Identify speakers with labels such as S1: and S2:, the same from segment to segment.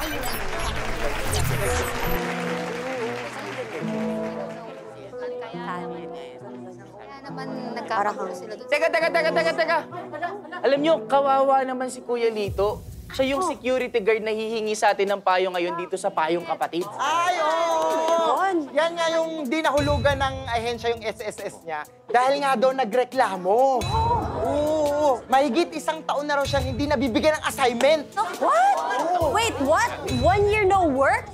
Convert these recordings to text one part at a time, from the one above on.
S1: Kaya naman nagkakagulo sila doon.
S2: Teka. Alam nyo, kawawa naman si Kuya Lito. Siya yung security guard na hihingi sa atin ng payo ngayon dito sa Payong Kapatid.
S3: Ay, oo! Yan nga yung di nahulugan ng ahensya yung SSS niya dahil nga daw nagreklamo. Oo! Mahigit 1 taon na raw siyang hindi nabibigyan ng assignment.
S4: What? Wait, what? 1 year no work?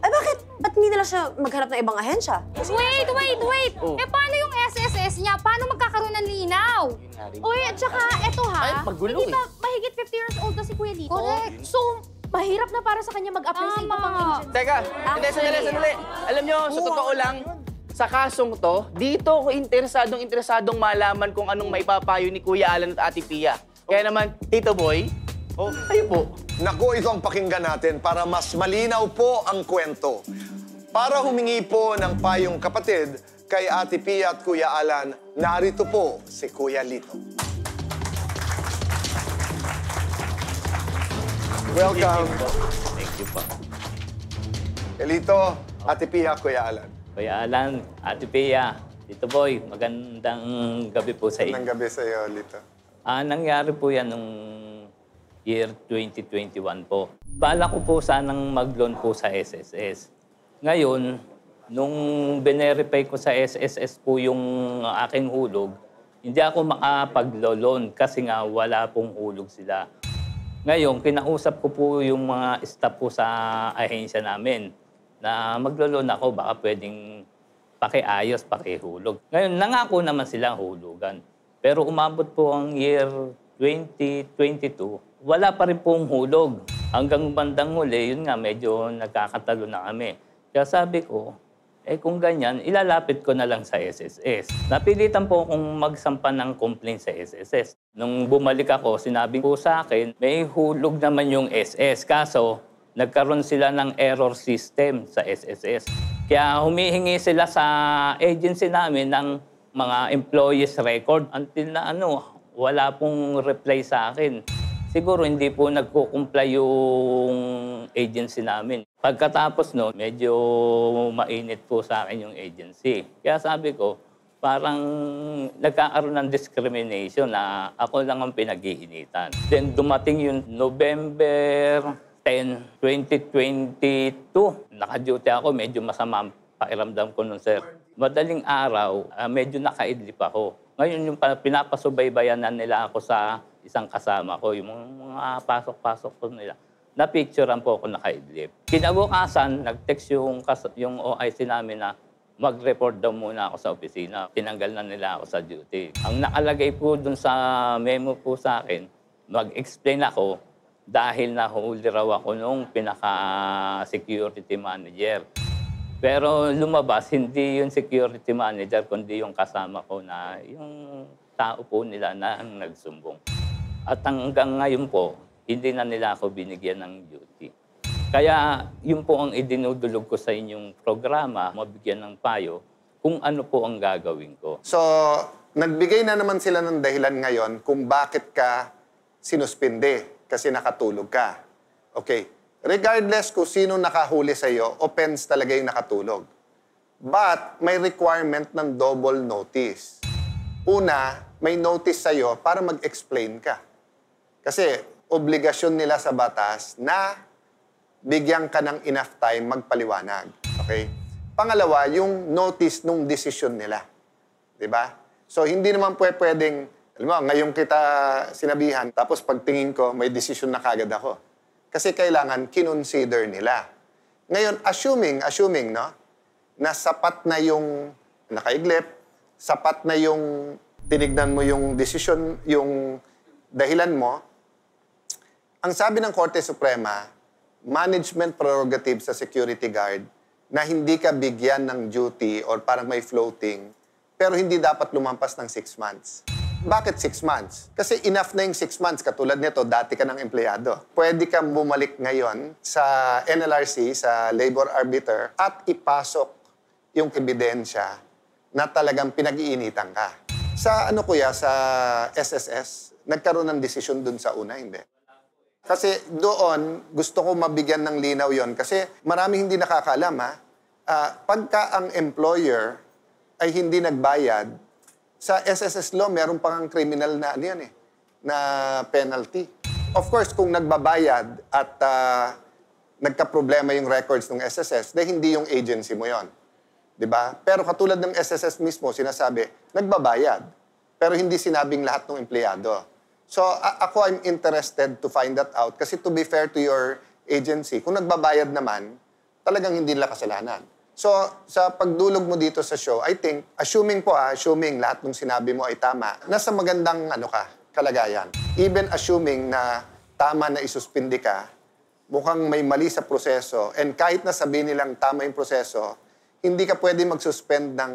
S4: Ay, bakit? Ba't hindi nila siya maghanap ng ibang ahensya?
S1: Wait!
S2: Oh.
S1: Eh, paano yung SSS niya? Paano magkakaroon ng linaw?
S5: Uy, at saka, eto ha,
S2: Ay, magulo
S5: hindi ba mahigit 50 years old na si Kuya Lito?
S1: Correct.
S5: So, mahirap na para sa kanya mag-apply sa iba pang agency.
S2: Teka, sandali. Alam nyo, sa totoo lang, sa kasong to, dito ako interesadong malaman kung anong maipapayo ni Kuya Alan at Ate Pia. Kaya naman, Tito Boy, kayo po.
S6: Naku, ito ang pakinggan natin para mas malinaw po ang kwento. Para humingi po ng payong kapatid kay Ate Pia at Kuya Alan, narito po si Kuya Lito. Welcome.
S7: Thank you po.
S6: Lito, Ate Pia, Kuya Alan.
S7: Kuya Alan, Ate Pia, Tito Boy, magandang gabi po sa
S6: Magandang
S7: inyo.
S6: gabi sa iyo, Lito.
S7: Nangyari po yan nung year 2021 po. Bala ko po sanang mag-loan po sa SSS. Ngayon, nung binerify ko sa SSS po yung aking hulog, hindi ako makapag-loan kasi nga wala pong hulog sila. Ngayon, kinausap ko po yung mga staff po sa ahensya namin na maglo-loan ako, baka pwedeng pakiayos, pakihulog. Ngayon, nangako naman silang hulugan. Pero umabot po ang year 2022, wala pa rin pong hulog. Hanggang bandang huli, yun nga, medyo nagkakatalo na kami. Kaya sabi ko, kung ganyan, ilalapit ko na lang sa SSS. Napilitan po akong magsampa ng complaint sa SSS. Nung bumalik ako, sinabi po sa akin, may hulog naman yung SS. Kaso, nagkaroon sila ng error system sa SSS. Kaya humihingi sila sa agency namin ng mga employees record. Until na wala pong reply sa akin. Siguro hindi po nagko-comply yung agency namin. Pagkatapos medyo mainit po sa akin yung agency. Kaya sabi ko, parang nagkakaroon ng discrimination na ako lang ang pinag-iinitan. Then dumating yung November 10, 2022. Naka-duty ako, medyo masama ang pakiramdam ko nun, sir. Madaling araw, medyo nakaidlip ako. Ngayon yung pinapasubaybayan na nila ako sa isang kasama ko, yung mga pasok-pasok ko nila. Na-picturean po ako nakaidlip. Kinabukasan, nag-text yung OIC namin na mag-report daw muna ako sa opisina. Tinanggal na nila ako sa duty. Ang nakalagay po dun sa memo po sa akin, mag-explain ako dahil nahuli raw ako nung pinaka-security manager. Pero lumabas, hindi yung security manager, kundi yung kasama ko na yung tao po nila na ang nagsumbong. At hanggang ngayon po, hindi na nila ako binigyan ng duty. Kaya yun po ang idinudulog ko sa inyong programa, mabigyan ng payo, kung ano po ang gagawin ko.
S6: So, nagbigay na naman sila ng dahilan ngayon kung bakit ka sinuspinde kasi nakatulog ka. Okay. Regardless kung sino nakahuli sa iyo, offense talaga yung nakatulog. But may requirement ng double notice. Una, may notice sa iyo para mag-explain ka. Kasi obligasyon nila sa batas na bigyan ka ng enough time magpaliwanag. Okay? Pangalawa, yung notice nung decision nila. 'Di ba? So hindi naman pwedeng, alam mo, ngayon kita sinabihan, tapos pagtingin ko, may decision na kagad ako. Kasi kailangan kinonsider nila. Ngayon, assuming, no, na sapat na yung nakaiglip, sapat na yung tinignan mo yung decision, yung dahilan mo, ang sabi ng Korte Suprema, management prerogative sa security guard na hindi ka bigyan ng duty or parang may floating, pero hindi dapat lumampas ng 6 months. Bakit 6 months? Kasi enough na yung 6 months. Katulad nito, dati ka ng empleyado. Pwede kang bumalik ngayon sa NLRC, sa labor arbiter, at ipasok yung ebidensya na talagang pinag-iinitan ka. Sa kuya, sa SSS, nagkaroon ng desisyon dun sa una, hindi? Kasi doon, gusto ko mabigyan ng linaw yon kasi maraming hindi nakakaalam, ha? Pagka ang employer ay hindi nagbayad, sa SSS law, meron pang criminal na, na penalty. Of course, kung nagbabayad at nagka-problema yung records ng SSS, hindi yung agency mo yon. Diba? Pero katulad ng SSS mismo, sinasabi, nagbabayad. Pero hindi sinabing lahat ng empleyado. So, ako, I'm interested to find that out. Kasi to be fair to your agency, kung nagbabayad naman, talagang hindi nila kasalanan. So, sa pagdulog mo dito sa show, I think, assuming lahat ng sinabi mo ay tama, nasa magandang kalagayan. Even assuming na tama na isuspindi ka, mukhang may mali sa proseso, and kahit na sabihin nilang tama yung proseso, hindi ka pwede mag-suspend ng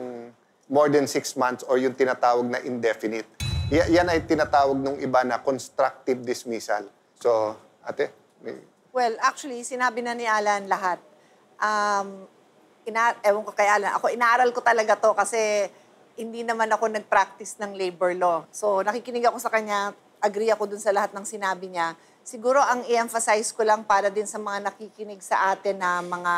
S6: more than 6 months or yung tinatawag na indefinite. Yan ay tinatawag ng iba na constructive dismissal. So, ate?
S8: Well, actually, sinabi na ni Alan lahat. Ewan ko kay Alan. Ako, inaaral ko talaga to kasi hindi naman ako nag-practice ng labor law. So, nakikinig ako sa kanya, agree ako dun sa lahat ng sinabi niya. Siguro, ang i-emphasize ko lang para din sa mga nakikinig sa atin na mga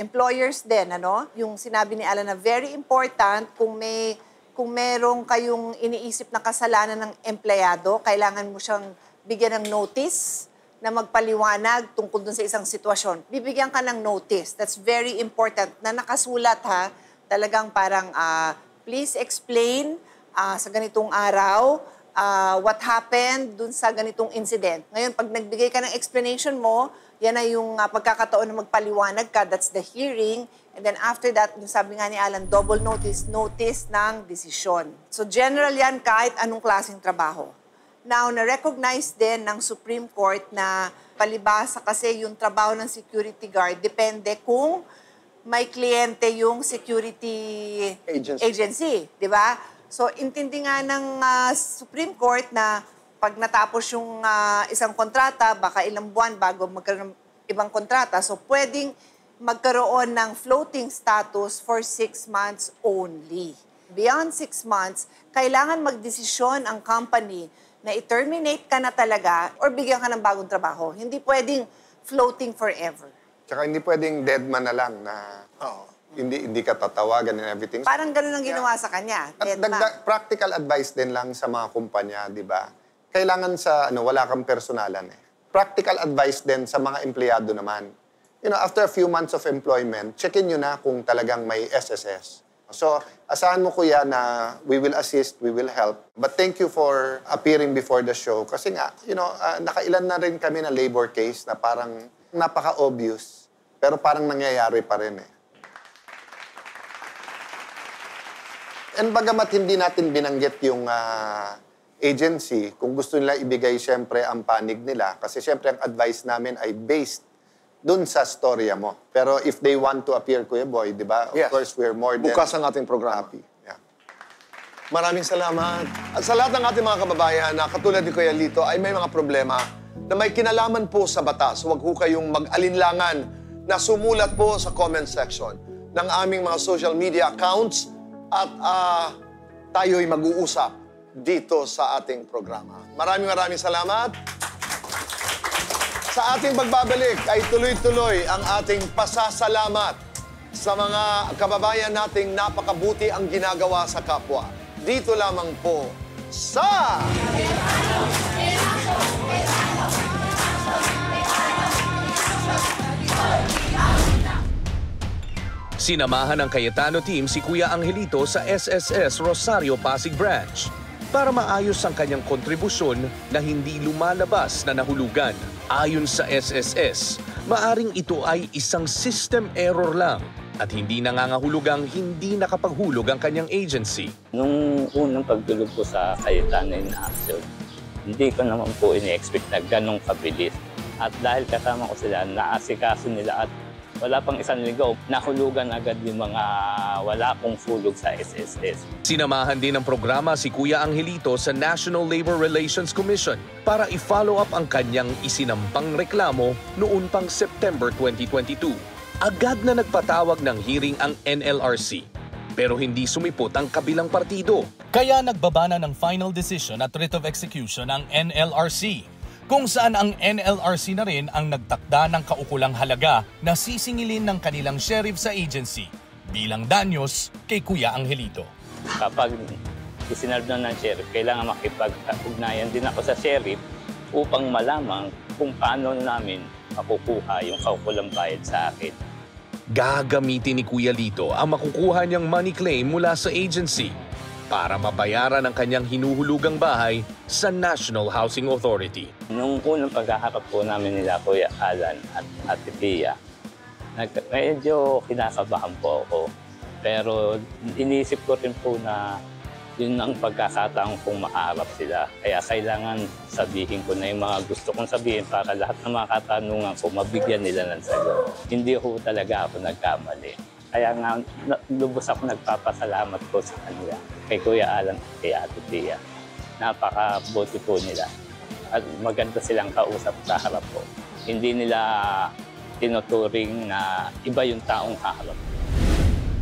S8: employers din, Yung sinabi ni Alan na very important kung merong kayong iniisip na kasalanan ng empleyado, kailangan mo siyang bigyan ng notice na magpaliwanag tungkol dun sa isang sitwasyon. Bibigyan ka ng notice. That's very important na nakasulat, ha. Talagang parang, please explain sa ganitong araw what happened dun sa ganitong incident. Ngayon, pag nagbigay ka ng explanation mo, yan ay yung pagkakataon na magpaliwanag ka. That's the hearing. And then after that, yung sabi nga ni Alan, double notice ng desisyon. So general yan kahit anong klaseng trabaho. Now, na-recognize din ng Supreme Court na palibasa kasi yung trabaho ng security guard depende kung may kliyente yung security agency, di ba? So, intindi nga ng Supreme Court na pag natapos yung isang kontrata, baka ilang buwan bago magkaroon ng ibang kontrata. So, pwedeng magkaroon ng floating status for 6 months only. Beyond 6 months, kailangan magdesisyon ang company na i-terminate ka na talaga or bigyan ka ng bagong trabaho. Hindi pwedeng floating forever.
S6: Tsaka hindi pwedeng dead man na lang na hindi ka tatawagan and everything.
S8: Parang ganun ang ginawa sa kanya.
S6: At practical advice din lang sa mga kumpanya, di ba? Kailangan sa, wala kang personalan Practical advice din sa mga empleyado naman. After a few months of employment, check-in nyo na kung talagang may SSS. So, asahan mo kuya na we will assist, we will help. But thank you for appearing before the show. Kasi nga, nakailan na rin kami na labor case na parang napaka-obvious. Pero parang nangyayari pa rin And bagamat hindi natin binanggit yung agency, kung gusto nila ibigay siyempre ang panig nila, kasi siyempre ang advice namin ay based dun sa storya mo. Pero if they want to appear, Kuya Boy, di ba? Of course, we're more than
S9: bukas ang ating programa.
S6: happy. Yeah.
S9: Maraming salamat. At sa lahat ng ating mga kababayan na katulad ni Kuya Lito ay may mga problema na may kinalaman po sa batas. Huwag ho kayong mag-alinlangan na sumulat po sa comment section ng aming mga social media accounts at tayo'y mag-uusap dito sa ating programa. Maraming salamat. Sa ating pagbabalik ay tuloy-tuloy ang ating pasasalamat sa mga kababayan nating napakabuti ang ginagawa sa kapwa. Dito lamang po sa...
S10: Sinamahan ng Cayetano team si Kuya Angelito sa SSS Rosario Pasig Branch para maayos ang kanyang kontribusyon na hindi lumalabas na nahulugan. Ayon sa SSS, maaring ito ay isang system error lang at hindi nangangahulugang hindi nakapaghulog ang kanyang agency.
S7: Nung unang pagdulog ko sa Cayetano in Action, hindi ko naman po ini-expect na ganong kabilis. At dahil kasama ko sila, naasikaso nila at wala pang isang linggo, nahulugan agad yung mga wala pong hulog sa SSS.
S10: Sinamahan din ng programa si Kuya Angelito sa National Labor Relations Commission para i-follow up ang kanyang isinampang reklamo noon pang September 2022. Agad na nagpatawag ng hearing ang NLRC, pero hindi sumipot ang kabilang partido. Kaya nagbaba na ng final decision at writ of execution ang NLRC.
S11: kung saan ang NLRC na rin ang nagtakda ng kaukulang halaga na sisingilin ng kanilang sheriff sa agency bilang danyos kay Kuya Angelito.
S7: Kapag isinalb na ng sheriff, kailangan makipag-ugnayan din ako sa sheriff upang malaman kung paano namin makukuha yung kaukulang bayad sa akin.
S10: Gagamitin ni Kuya Lito ang makukuha niyang money claim mula sa agency para mabayaran ang kanyang hinuhulugang bahay sa National Housing Authority.
S7: Nung unang pagkaharap po namin nila Kuya Alan at Ate Pia, medyo kinakabahan po ako. Pero inisip ko rin po na yun ang pagkakataon kong makaharap sila. Kaya kailangan sabihin ko na yung mga gusto kong sabihin para lahat ng mga katanungan ko, mabigyan nila ng sagot. Hindi ko talaga ako nagkamali. Kaya nga, lubos ako nagpapasalamat po sa kanila. Kay Kuya Alan at kay Ate Pia. Napakabuti po nila. At maganda silang kausap sa harap po. Hindi nila tinuturing na iba yung taong kaharap.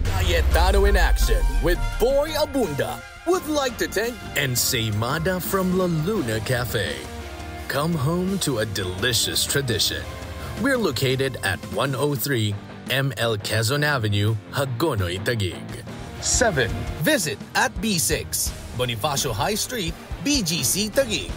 S10: Cayetano in action with Boy Abunda would like to thank Ensaymada from La Luna Cafe. Come home to a delicious tradition. We're located at 103 ML Quezon Avenue, Hagonoy, Taguig. 7. Visit at B6, Bonifacio High Street, BGC, Taguig.